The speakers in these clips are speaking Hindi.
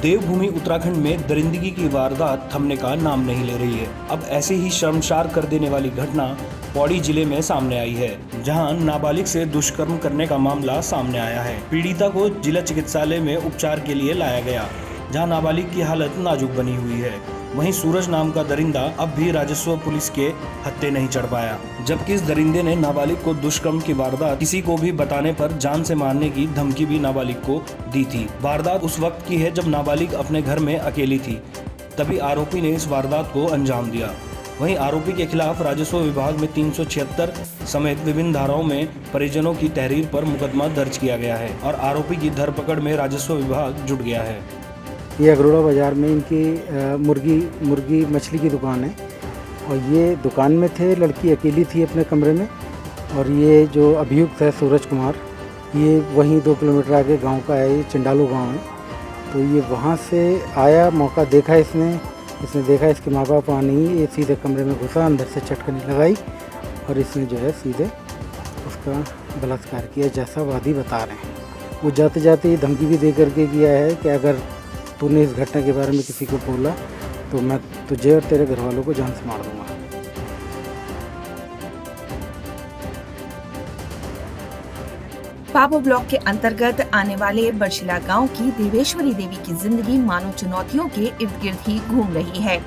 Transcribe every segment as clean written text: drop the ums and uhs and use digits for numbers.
देवभूमि उत्तराखंड में दरिंदगी की वारदात थमने का नाम नहीं ले रही है। अब ऐसे ही शर्मसार कर देने वाली घटना पौड़ी जिले में सामने आई है, जहां नाबालिग से दुष्कर्म करने का मामला सामने आया है। पीड़िता को जिला चिकित्सालय में उपचार के लिए लाया गया, जहां नाबालिग की हालत नाजुक बनी हुई है। वहीं सूरज नाम का दरिंदा अब भी राजस्व पुलिस के हत्थे नहीं चढ़ पाया, जबकि इस दरिंदे ने नाबालिग को दुष्कर्म की वारदात किसी को भी बताने पर जान से मारने की धमकी भी नाबालिग को दी थी। वारदात उस वक्त की है जब नाबालिग अपने घर में अकेली थी, तभी आरोपी ने इस वारदात को अंजाम दिया। वहीं आरोपी के खिलाफ राजस्व विभाग में 376 समेत विभिन्न धाराओं में परिजनों की तहरीर पर मुकदमा दर्ज किया गया है और आरोपी की धरपकड़ में राजस्व विभाग जुट गया है। ये अगरोड़ा बाज़ार में इनकी मुर्गी मछली की दुकान है और ये दुकान में थे। लड़की अकेली थी अपने कमरे में और ये जो अभियुक्त है सूरज कुमार, ये वहीं 2 किलोमीटर आगे गांव का है, ये चिंडालू गांव है। तो ये वहां से आया, मौका देखा इसने देखा इसके माँ बाप वहाँ नहीं, ये सीधे कमरे में घुसा, अंदर से चटकनी लगाई और इसने जो है सीधे उसका बलात्कार किया, जैसा वादी बता रहे हैं। वो जाते जाते ये धमकी भी दे करके किया है कि अगर तूने इस घटना के बारे में किसी को बोला तो मैं तुझे और तेरे घर वालों को जान से मार दूंगा। पाबो ब्लॉक के अंतर्गत आने वाले बरशिला गांव की देवेश्वरी देवी की जिंदगी मानव चुनौतियों के इर्द गिर्द ही घूम रही है।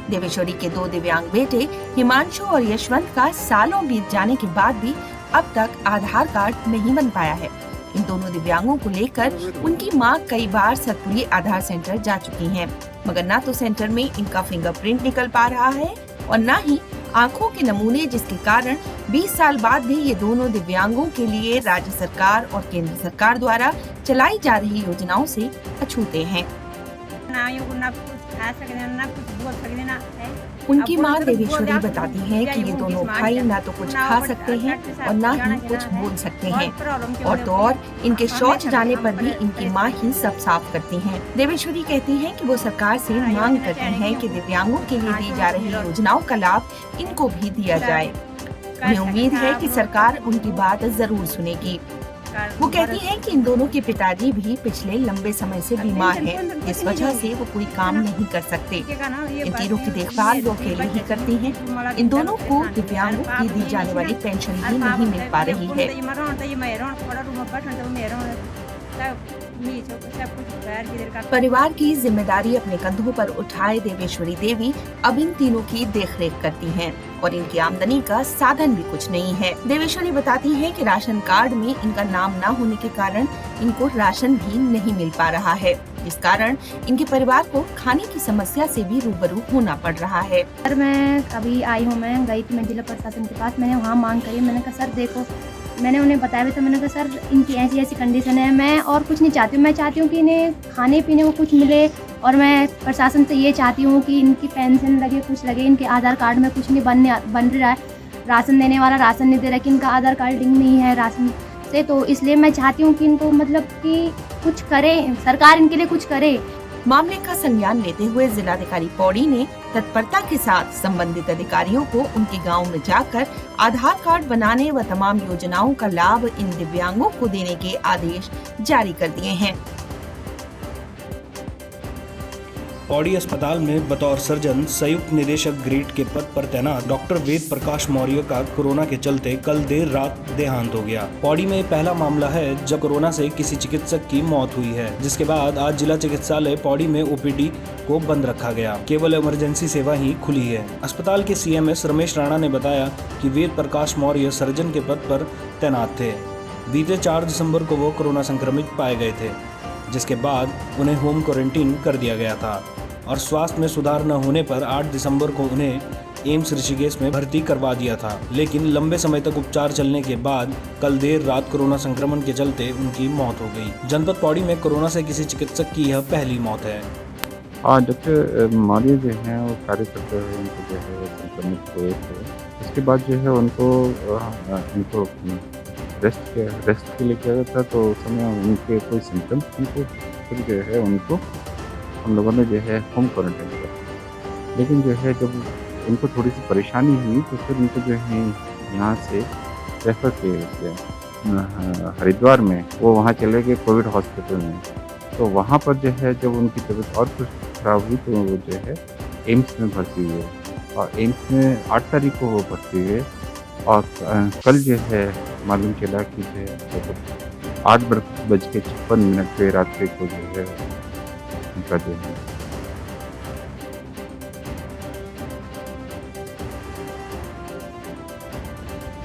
देवेश्वरी के 2 दिव्यांग बेटे हिमांशु और यशवंत का सालों बीत जाने के बाद भी अब तक आधार कार्ड नहीं बन पाया है। इन दोनों दिव्यांगों को लेकर उनकी मां कई बार सतपुरी आधार सेंटर जा चुकी हैं, मगर ना तो सेंटर में इनका फिंगरप्रिंट निकल पा रहा है और न ही आंखों के नमूने, जिसके कारण 20 साल बाद भी ये दोनों दिव्यांगों के लिए राज्य सरकार और केंद्र सरकार द्वारा चलाई जा रही योजनाओं से अछूते हैं। उनकी मां देवेश्वरी बताती है कि ये दोनों भाई ना तो कुछ खा सकते हैं और ना ही कुछ बोल सकते हैं, और तो और इनके शौच जाने पर भी इनकी मां ही सब साफ करती हैं। देवेश्वरी कहती हैं कि वो सरकार से मांग करती हैं कि दिव्यांगों के लिए दी जा रही योजनाओं का लाभ इनको भी दिया जाए। उन्हें उम्मीद है कि सरकार उनकी बात जरूर सुनेगी। वो कहती हैं कि इन दोनों के पिताजी भी पिछले लंबे समय से बीमार हैं, इस वजह से वो कोई काम नहीं कर सकते। इन तीनों की देखभाल वो अकेले ही करती हैं। इन दोनों को दिव्यांगों की दी जाने वाली पेंशन भी नहीं मिल पा रही है। परिवार की जिम्मेदारी अपने कंधों पर उठाए देवेश्वरी देवी अब इन तीनों की देखरेख करती हैं और इनकी आमदनी का साधन भी कुछ नहीं है। देवेश्वरी बताती हैं कि राशन कार्ड में इनका नाम न होने के कारण इनको राशन भी नहीं मिल पा रहा है, जिस कारण इनके परिवार को खाने की समस्या से भी रूबरू होना पड़ रहा है। सर मैं अभी आई हूँ, मैं गई थी मैं जिला प्रशासन के पास, मैंने वहाँ मांग करी। मैंने कहा सर देखो, मैंने उन्हें बताया भी था, मैंने कहा सर इनकी ऐसी ऐसी कंडीशन है, मैं और कुछ नहीं चाहती हूँ। मैं चाहती हूँ कि इन्हें खाने पीने को कुछ मिले और मैं प्रशासन से ये चाहती हूँ कि इनकी पेंशन लगे, कुछ लगे। इनके आधार कार्ड में कुछ नहीं बन रहा है, राशन देने वाला राशन नहीं दे रहा, कि इनका आधार कार्ड लिंक नहीं है राशन से। तो इसलिए मैं चाहती हूँ कि इनको मतलब कि कुछ करे, सरकार इनके लिए कुछ करे। मामले का संज्ञान लेते हुए जिलाधिकारी पौड़ी ने तत्परता के साथ संबंधित अधिकारियों को उनके गांव में जाकर आधार कार्ड बनाने व तमाम योजनाओं का लाभ इन दिव्यांगों को देने के आदेश जारी कर दिए हैं। पौड़ी अस्पताल में बतौर सर्जन संयुक्त निदेशक ग्रेड के पद पर तैनात डॉक्टर वेद प्रकाश मौर्य का कोरोना के चलते कल देर रात देहांत हो गया। पौड़ी में पहला मामला है जब कोरोना से किसी चिकित्सक की मौत हुई है, जिसके बाद आज जिला चिकित्सालय पौड़ी में ओपीडी को बंद रखा गया, केवल इमरजेंसी सेवा ही खुली है। अस्पताल के सीएमएस रमेश राणा ने बताया कि वेद प्रकाश मौर्य सर्जन के पद पर तैनात थे। बीते 4 दिसंबर को वो कोरोना संक्रमित पाए गए थे, जिसके बाद उन्हें होम क्वारंटीन कर दिया गया था और स्वास्थ्य में सुधार न होने पर 8 दिसंबर को उन्हें एम्स ऋषिकेश में भर्ती करवा दिया था, लेकिन लंबे समय तक उपचार चलने के बाद कल देर रात कोरोना संक्रमण के चलते उनकी मौत हो गई। जनपद पौड़ी में कोरोना से किसी चिकित्सक की यह पहली मौत है। डॉक्टर मौर्य जो है वो कार्य करते हुए उनको जो है संक्रमित हुए थे। उसके बाद जो है उनको रेस्ट के लिए किया गया था, तो उस समय उनके कोई सिम्टम्स उनको फिर जो है उनको हम लोगों ने जो है होम क्वारंटाइन किया। लेकिन जो है जब उनको थोड़ी सी परेशानी हुई तो फिर उनको जो है यहाँ से रेफर किया गया हरिद्वार में, वो वहाँ चले गए कोविड हॉस्पिटल में। तो वहाँ पर जो है जब उनकी तबीयत और कुछ खराब हुई तो वो जो है एम्स में भर्ती हुए और एम्स में 8 तारीख को वो भर्ती हुए और कल जो है मालूम चला कि जो है 8:56 पे रात्रि को जो है उनका जो है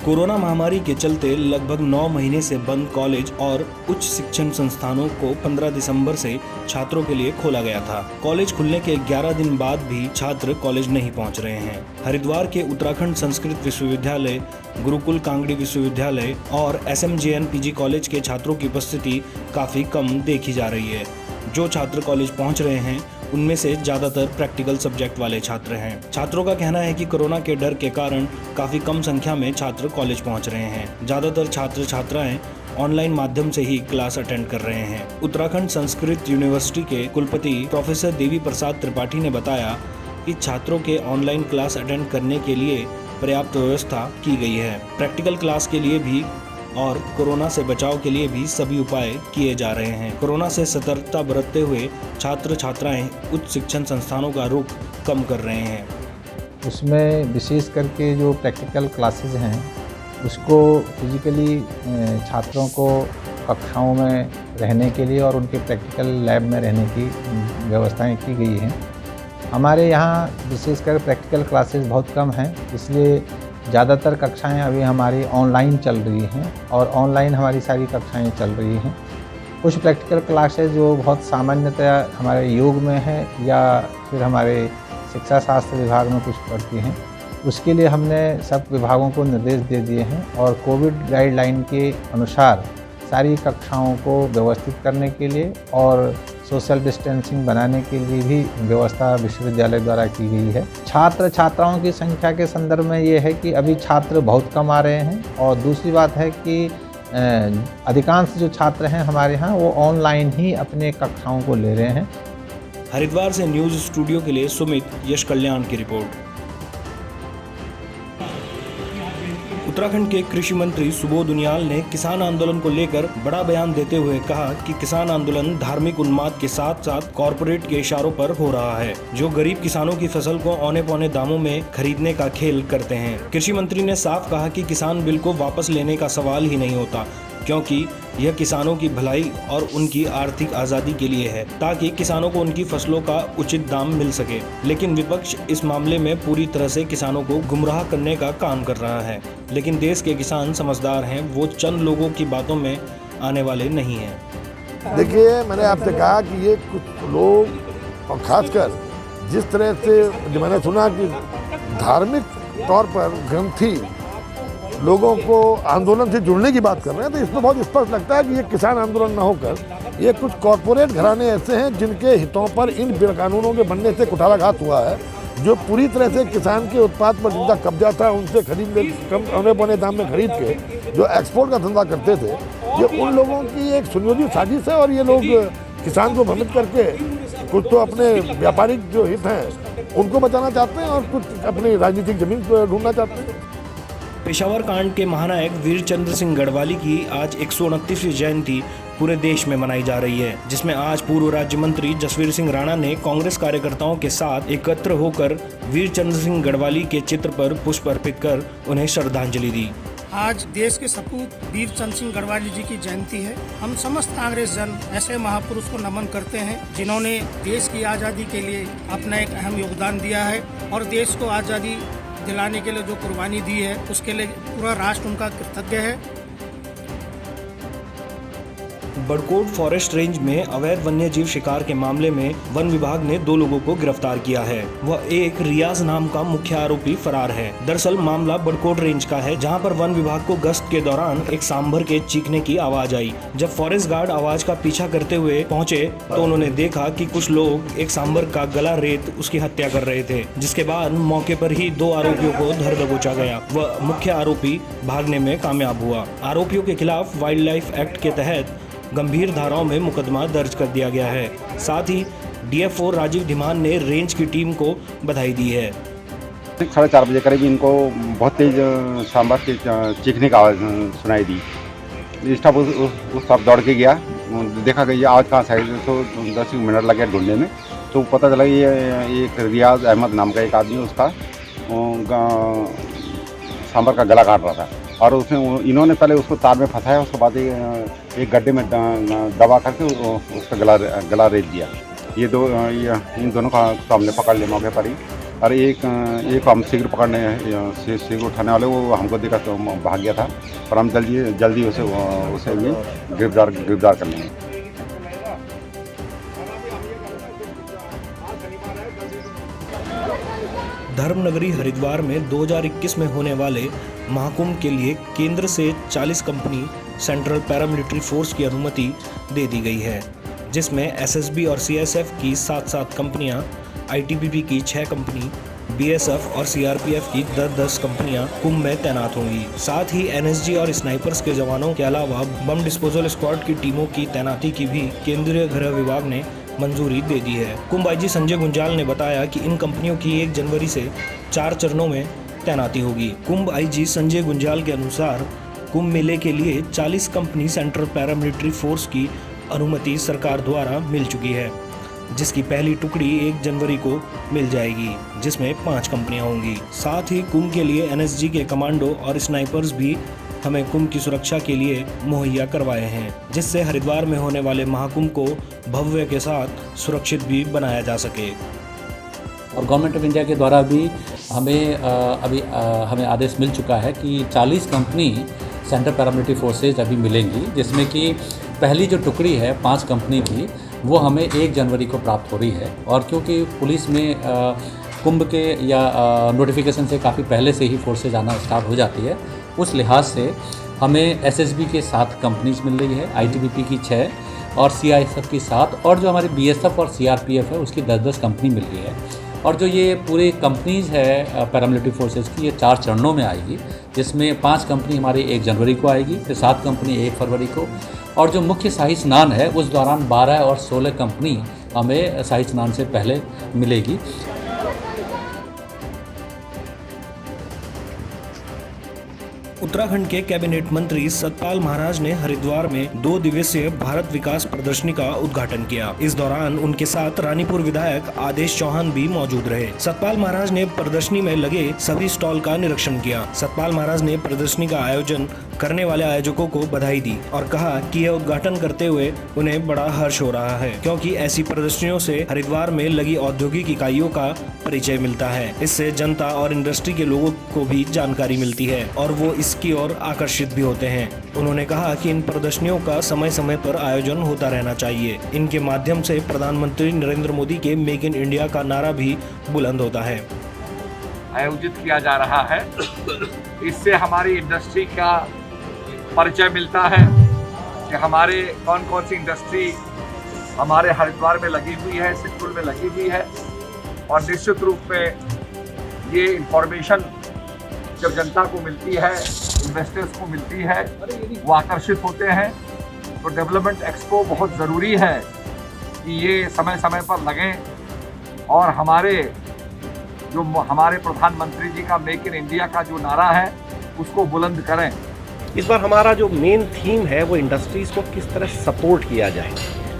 कोरोना महामारी के चलते लगभग 9 महीने से बंद कॉलेज और उच्च शिक्षण संस्थानों को 15 दिसंबर से छात्रों के लिए खोला गया था। कॉलेज खुलने के 11 दिन बाद भी छात्र कॉलेज नहीं पहुंच रहे हैं। हरिद्वार के उत्तराखंड संस्कृत विश्वविद्यालय, गुरुकुल कांगड़ी विश्वविद्यालय और SMJN PG कॉलेज के छात्रों की उपस्थिति काफी कम देखी जा रही है। जो छात्र कॉलेज पहुंच रहे हैं उनमें से ज्यादातर प्रैक्टिकल सब्जेक्ट वाले छात्र हैं। छात्रों का कहना है कि कोरोना के डर के कारण काफी कम संख्या में छात्र कॉलेज पहुंच रहे हैं। ज्यादातर छात्र छात्राएं ऑनलाइन माध्यम से ही क्लास अटेंड कर रहे हैं। उत्तराखंड संस्कृत यूनिवर्सिटी के कुलपति प्रोफेसर देवी प्रसाद त्रिपाठी ने बताया कि छात्रों के ऑनलाइन क्लास अटेंड करने के लिए पर्याप्त व्यवस्था की गई है। प्रैक्टिकल क्लास के लिए भी और कोरोना से बचाव के लिए भी सभी उपाय किए जा रहे हैं। कोरोना से सतर्कता बरतते हुए छात्र छात्राएं उच्च शिक्षण संस्थानों का रुख कम कर रहे हैं। उसमें विशेष करके जो प्रैक्टिकल क्लासेस हैं उसको फिजिकली छात्रों को कक्षाओं में रहने के लिए और उनके प्रैक्टिकल लैब में रहने की व्यवस्थाएं की गई हैं। हमारे यहाँ विशेषकर प्रैक्टिकल क्लासेस बहुत कम हैं, इसलिए ज़्यादातर कक्षाएं अभी हमारी ऑनलाइन चल रही हैं और ऑनलाइन हमारी सारी कक्षाएं चल रही हैं। कुछ प्रैक्टिकल क्लासेस जो बहुत सामान्यतया हमारे योग में है या फिर हमारे शिक्षा शास्त्र विभाग में कुछ पढ़ती हैं, उसके लिए हमने सब विभागों को निर्देश दे दिए हैं और कोविड गाइडलाइन के अनुसार सारी कक्षाओं को व्यवस्थित करने के लिए और सोशल डिस्टेंसिंग बनाने के लिए भी व्यवस्था विश्वविद्यालय द्वारा की गई है। छात्र छात्राओं की संख्या के संदर्भ में ये है कि अभी छात्र बहुत कम आ रहे हैं और दूसरी बात है कि अधिकांश जो छात्र हैं हमारे यहाँ वो ऑनलाइन ही अपने कक्षाओं को ले रहे हैं। हरिद्वार से न्यूज स्टूडियो के लिए सुमित यश कल्याण की रिपोर्ट। उत्तराखंड के कृषि मंत्री सुबोध उनियाल ने किसान आंदोलन को लेकर बड़ा बयान देते हुए कहा कि किसान आंदोलन धार्मिक उन्माद के साथ साथ कॉरपोरेट के इशारों पर हो रहा है, जो गरीब किसानों की फसल को औने पौने दामों में खरीदने का खेल करते हैं। कृषि मंत्री ने साफ कहा कि किसान बिल को वापस लेने का सवाल ही नहीं होता, क्योंकि यह किसानों की भलाई और उनकी आर्थिक आज़ादी के लिए है, ताकि किसानों को उनकी फसलों का उचित दाम मिल सके। लेकिन विपक्ष इस मामले में पूरी तरह से किसानों को गुमराह करने का काम कर रहा है। लेकिन देश के किसान समझदार हैं, वो चंद लोगों की बातों में आने वाले नहीं हैं। देखिए, मैंने आपसे कहा कि ये कुछ लोग और खासकर जिस तरह से मैंने सुना कि धार्मिक तौर पर ग्रंथी लोगों को आंदोलन से जुड़ने की बात कर रहे हैं, तो इसमें बहुत स्पष्ट लगता है कि ये किसान आंदोलन न होकर ये कुछ कॉरपोरेट घराने ऐसे हैं जिनके हितों पर इन कानूनों के बनने से कुठाराघात हुआ है, जो पूरी तरह से किसान के उत्पाद पर जिनका कब्जा था उनसे खरीद कम औने पौने दाम में खरीद के जो एक्सपोर्ट का धंधा करते थे, ये उन लोगों की एक सुनियोजित साजिश है। और ये लोग किसान को भ्रमित करके कुछ तो अपने व्यापारिक जो हित हैं उनको बचाना चाहते हैं और कुछ अपनी राजनीतिक जमीन ढूंढना चाहते हैं। पेशावर कांड के महानायक वीर चंद्र सिंह गढ़वाली की आज 129वीं जयंती पूरे देश में मनाई जा रही है, जिसमें आज पूर्व राज्य मंत्री जसवीर सिंह राणा ने कांग्रेस कार्यकर्ताओं के साथ एकत्र होकर वीर चंद्र सिंह गढ़वाली के चित्र पर पुष्प अर्पित कर उन्हें श्रद्धांजलि दी। आज देश के सपूत वीर चंद्र सिंह गढ़वाली जी की जयंती है। हम समस्त कांग्रेस जन ऐसे महापुरुष को नमन करते हैं जिन्होंने देश की आज़ादी के लिए अपना एक अहम योगदान दिया है और देश को आज़ादी दिलाने के लिए जो कुर्बानी दी है उसके लिए पूरा राष्ट्र उनका कृतज्ञ है। बड़कोट फॉरेस्ट रेंज में अवैध वन्यजीव शिकार के मामले में वन विभाग ने 2 लोगों को गिरफ्तार किया है। वह एक रियाज नाम का मुख्य आरोपी फरार है। दरअसल मामला बड़कोट रेंज का है, जहां पर वन विभाग को गश्त के दौरान एक सांभर के चीखने की आवाज आई। जब फॉरेस्ट गार्ड आवाज का पीछा करते हुए पहुंचे तो उन्होंने देखा कि कुछ लोग एक सांभर का गला रेत उसकी हत्या कर रहे थे, जिसके बाद मौके पर ही 2 आरोपियों को धर दबोचा गया। वह मुख्य आरोपी भागने में कामयाब हुआ। आरोपियों के खिलाफ वाइल्ड लाइफ एक्ट के तहत गंभीर धाराओं में मुकदमा दर्ज कर दिया गया है। साथ ही DFO राजीव धीमान ने रेंज की टीम को बधाई दी है। 4:30 बजे करीब इनको बहुत तेज सांभर के चीखने की आवाज़ सुनाई दी। स्टाफ उस तरफ दौड़ के गया, देखा कि ये आज कहाँ से आई, तो 10 मिनट लगे ढूंढने में। तो पता चला ये एक रियाज अहमद नाम का एक आदमी उसका सांभर का गला काट रहा था, और उसने इन्होंने पहले उसको तार में फंसाया, उसके बाद एक गड्ढे में दबा करके उसका गला रेत दिया। ये इन दोनों का तो हमने पकड़ लिया मौके पर ही, और एक हम शीघ्र पकड़ने शीघ्र उठाने वाले वो हमको देखा तो भाग गया था, पर हम जल्दी उसे भी गिरफ्तार कर लेंगे। धर्मनगरी हरिद्वार में 2021 में होने वाले महाकुंभ के लिए केंद्र से 40 कंपनी सेंट्रल पैरामिलिट्री फोर्स की अनुमति दे दी गई है, जिसमें एसएसबी और सीएसएफ की 7 कंपनियां, आईटीबीपी की 6 कंपनी, बीएसएफ और सीआरपीएफ की 10 कंपनियां कुंभ में तैनात होंगी। साथ ही एनएसजी और स्नाइपर्स के जवानों के अलावा बम डिस्पोजल स्क्वाड की टीमों की तैनाती की भी केंद्रीय गृह विभाग ने मंजूरी दे दी है। कुंभ आईजी संजय गुंजाल ने बताया कि इन कंपनियों की 1 जनवरी से 4 चरणों में तैनाती होगी। कुंभ आईजी संजय गुंजाल के अनुसार कुंभ मेले के लिए 40 कंपनी सेंट्रल पैरामिलिट्री फोर्स की अनुमति सरकार द्वारा मिल चुकी है, जिसकी पहली टुकड़ी 1 जनवरी को मिल जाएगी, जिसमें 5 कंपनियां होंगी। साथ ही कुंभ के लिए एनएसजी के कमांडो और स्नाइपर्स भी हमें कुंभ की सुरक्षा के लिए मुहैया करवाए हैं, जिससे हरिद्वार में होने वाले महाकुंभ को भव्य के साथ सुरक्षित भी बनाया जा सके। और गवर्नमेंट ऑफ इंडिया के द्वारा भी हमें हमें आदेश मिल चुका है कि 40 कंपनी सेंट्रल पैरामिलिट्री फोर्सेज अभी मिलेंगी, जिसमें कि पहली जो टुकड़ी है 5 कंपनी की वो हमें 1 जनवरी को प्राप्त हो रही है। और क्योंकि पुलिस में कुंभ के या नोटिफिकेशन से काफ़ी पहले से ही फोर्सेज आना स्टार्ट हो जाती है, उस लिहाज से हमें एसएसबी के 7 कंपनीज मिल रही है, आईटीबीपी की 6 और सीआईएसएफ की 7, और जो हमारी बीएसएफ और सीआरपीएफ है उसकी 10 कंपनी मिल रही है। और जो ये पूरे कंपनीज है पैरामिलिट्री फोर्सेज की, ये 4 चरणों में आएगी, जिसमें 5 कंपनी हमारी 1 जनवरी को आएगी, फिर 7 कंपनी 1 फरवरी को, और जो मुख्य शाही स्नान है उस दौरान 12 और 16 कंपनी हमें शाही स्नान से पहले मिलेगी। उत्तराखंड के कैबिनेट मंत्री सतपाल महाराज ने हरिद्वार में 2 दिवसीय भारत विकास प्रदर्शनी का उद्घाटन किया। इस दौरान उनके साथ रानीपुर विधायक आदेश चौहान भी मौजूद रहे। सतपाल महाराज ने प्रदर्शनी में लगे सभी स्टॉल का निरीक्षण किया। सतपाल महाराज ने प्रदर्शनी का आयोजन करने वाले आयोजकों को बधाई दी और कहा कि यह उद्घाटन करते हुए उन्हें बड़ा हर्ष हो रहा है, क्योंकि ऐसी प्रदर्शनियों से हरिद्वार में लगी औद्योगिक इकाइयों का परिचय मिलता है। इससे जनता और इंडस्ट्री के लोगों को भी जानकारी मिलती है और वो इसकी ओर आकर्षित भी होते हैं। उन्होंने कहा कि इन प्रदर्शनियों का समय समय पर आयोजन होता रहना चाहिए। इनके माध्यम से प्रधानमंत्री नरेंद्र मोदी के मेक इन इंडिया का नारा भी बुलंद होता है। आयोजित किया जा रहा है, इससे हमारी इंडस्ट्री का परिचय मिलता है कि हमारे कौन कौन सी इंडस्ट्री हमारे हरिद्वार में लगी हुई है, सिद्धपुर में लगी हुई है। और निश्चित रूप में ये इंफॉर्मेशन जब जनता को मिलती है, इन्वेस्टर्स को मिलती है, वो आकर्षित होते हैं। तो डेवलपमेंट एक्सपो बहुत ज़रूरी है कि ये समय समय पर लगें और हमारे प्रधानमंत्री जी का मेक इन इंडिया का जो नारा है उसको बुलंद करें। इस बार हमारा जो मेन थीम है वो इंडस्ट्रीज़ को किस तरह सपोर्ट किया जाए।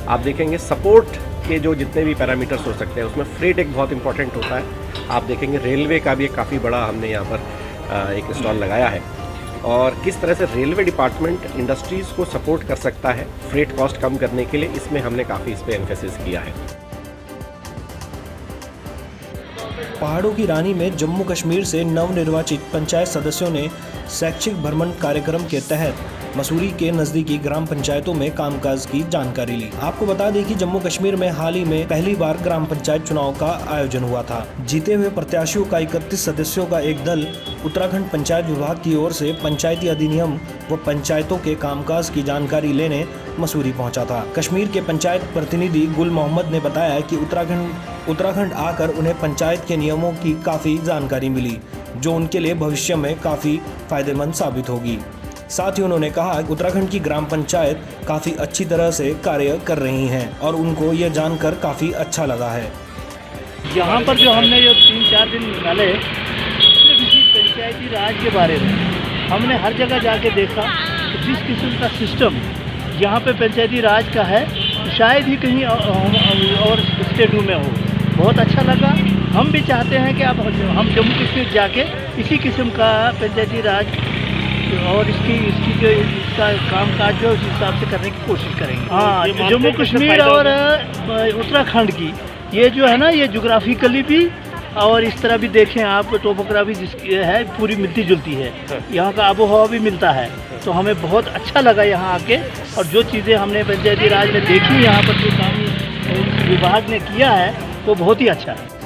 आप देखेंगे सपोर्ट के जो जितने भी पैरामीटर्स हो सकते हैं उसमें फ्रेट एक बहुत इंपॉर्टेंट होता है। आप देखेंगे रेलवे का भी एक काफ़ी बड़ा हमने यहाँ पर एक स्टॉल लगाया है और किस तरह से रेलवे डिपार्टमेंट इंडस्ट्रीज़ को सपोर्ट कर सकता है फ्रेट कॉस्ट कम करने के लिए, इसमें हमने काफ़ी इस पर एम्फेसिस किया है। पहाड़ों की रानी में जम्मू कश्मीर से नवनिर्वाचित पंचायत सदस्यों ने शैक्षिक भ्रमण कार्यक्रम के तहत मसूरी के नजदीकी ग्राम पंचायतों में कामकाज की जानकारी ली। आपको बता दें कि जम्मू कश्मीर में हाल ही में पहली बार ग्राम पंचायत चुनाव का आयोजन हुआ था। जीते हुए प्रत्याशियों का 31 सदस्यों का एक दल उत्तराखंड पंचायत विभाग की ओर से पंचायती अधिनियम व पंचायतों के कामकाज की जानकारी लेने मसूरी पहुंचा था। कश्मीर के पंचायत प्रतिनिधि गुल मोहम्मद ने बताया कि उत्तराखंड आकर उन्हें पंचायत के नियमों की काफ़ी जानकारी मिली, जो उनके लिए भविष्य में काफ़ी फायदेमंद साबित होगी। साथ ही उन्होंने कहा कि उत्तराखंड की ग्राम पंचायत काफ़ी अच्छी तरह से कार्य कर रही हैं और उनको यह जानकर काफ़ी अच्छा लगा है। यहाँ पर जो हमने जो 3-4 दिन निकाले किसी पंचायती राज के बारे में हमने हर जगह जाके देखा कि जिस किस्म का सिस्टम यहाँ पे पंचायती राज का है, शायद ही कहीं और स्टेटों में हो। बहुत अच्छा लगा। हम भी चाहते हैं कि अब हम जम्मू कश्मीर जाके इसी किस्म का पंचायती राज और इसकी जो इसका काम काज जो उस हिसाब से करने की कोशिश करेंगे। हाँ, जम्मू कश्मीर और उत्तराखंड की ये जो है ना, ये जोग्राफिकली भी और इस तरह भी देखें आप, टोपोग्राफी जिसकी है पूरी मिलती जुलती है। यहाँ का आबो हवा भी मिलता है, तो हमें बहुत अच्छा लगा यहाँ आके। और जो चीज़ें हमने पंचायती राज में देखी, यहाँ पर जो काम विभाग ने किया है वो बहुत ही अच्छा है।